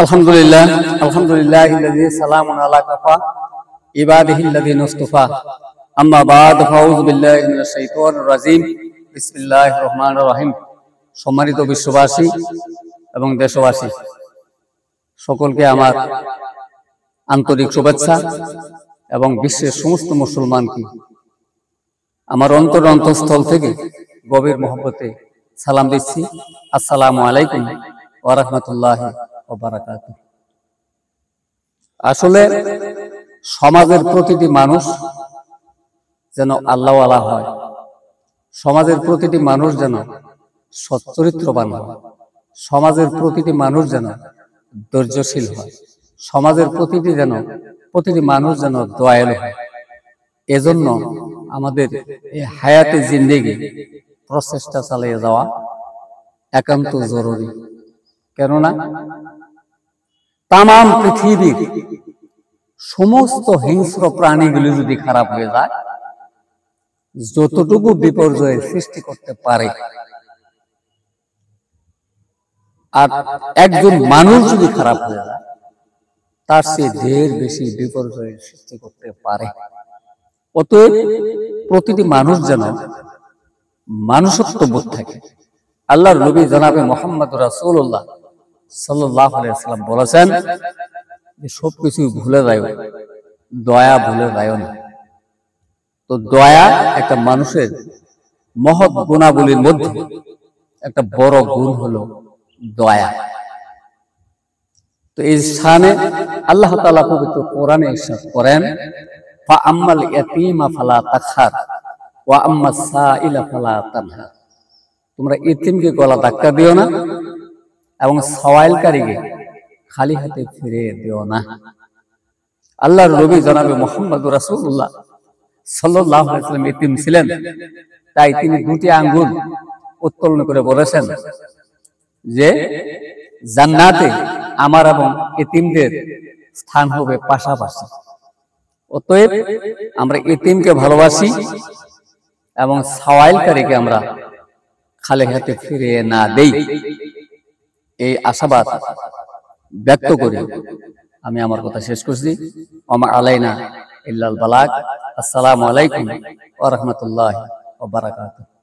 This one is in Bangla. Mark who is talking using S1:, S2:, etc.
S1: আলহামদুলিল্লাহ আলহামদুলিল্লাহিল্লাযী সালামুন আলা কাফা ইবাদিহিল্লাযীনা ইসতাফা আম্মা বা'দ ফাউযু বিল্লাহি মিনাশ শাইতানির রাজীম বিসমিল্লাহির রহমানির রহিম। সম্মানিত বিশ্ববাসী এবং দেশবাসী সকলকে আমার আন্তরিক শুভেচ্ছা এবং বিশ্বের সমস্ত মুসলমানকে আমার অন্তঃস্থল থেকে গভীর মহব্বতে সালাম দিচ্ছি। আসসালামু আলাইকুম ওয়া রাহমাতুল্লাহি ওয়া বারাকাতুহু। আসলে সমাজের প্রতিটি মানুষ যেন আল্লাহওয়ালা হয়, সমাজের প্রতিটি মানুষ যেন সচ্চরিত্রবান হয়, সমাজের প্রতিটি মানুষ যেন ধৈর্যশীল হয়, সমাজের প্রতিটি মানুষ যেন দয়ালু হয়। এজন্য আমাদের এই হায়াতে জিন্দেগি প্রচেষ্টা চালিয়ে যাওয়া একান্ত জরুরি। কেননা তামাম পৃথিবীর সমস্ত হিংস্র প্রাণীগুলি যদি খারাপ হয়ে যায়, যতটুকু বিপর্যয়ের সৃষ্টি করতে পারে, আর একজন মানুষ যদি খারাপ হয়ে যায় তার চেয়ে ঢের বেশি বিপর্যয়ের সৃষ্টি করতে পারে। অতএব প্রতিটি মানুষ যেন মানুষত্ব বোধ থাকে। আল্লাহর নবী জনাবে মুহাম্মদ রাসূলুল্লাহ সাল্লাল্লাহু আলাইহি ওয়াসাল্লাম বলেছেন যে সবকিছু ভুলে যাও, দয়া ভুলে যাও না। তো দয়া একটা মানুষের মহৎ গুণাবলীর মধ্যে একটা বড় গুণ হলো দয়া। তো এই স্থানে আল্লাহ তাআলা পবিত্র কোরআনে ইরশাদ করেন, ফা আম্মাল ইয়াতীমা ফালা তাকহার ওয়া আম্মাস সাইলা ফালা তানহার। তোমরা ইতিমকে গলা ধাক্কা দিও না এবং সওয়ালকারীকে খালি হাতে ফিরে দিও না। আল্লাহর নবী জনাবে মুহাম্মদ রাসূলুল্লাহ সাল্লাল্লাহু আলাইহি ওয়াসাল্লাম ইতিম ছিলেন, তাই তিনি দুটি আঙ্গুল উত্তোলন করে বলেছেন যে জান্নাতে আমার এবং ইতিমদের স্থান হবে পাশাপাশি। অতএব আমরা ইতিমকে ভালোবাসি এবং সওয়ালকারীকে আমরা খালি হাতে ফিরিয়ে না দেই, এই আশাবাদ ব্যক্ত করে আমি আমার কথা শেষ করছি। ওমা আলাইনা ইল্লাল বালাগ। আসসালামু আলাইকুম ওয়া রাহমাতুল্লাহি ওয়া বারাকাতুহু।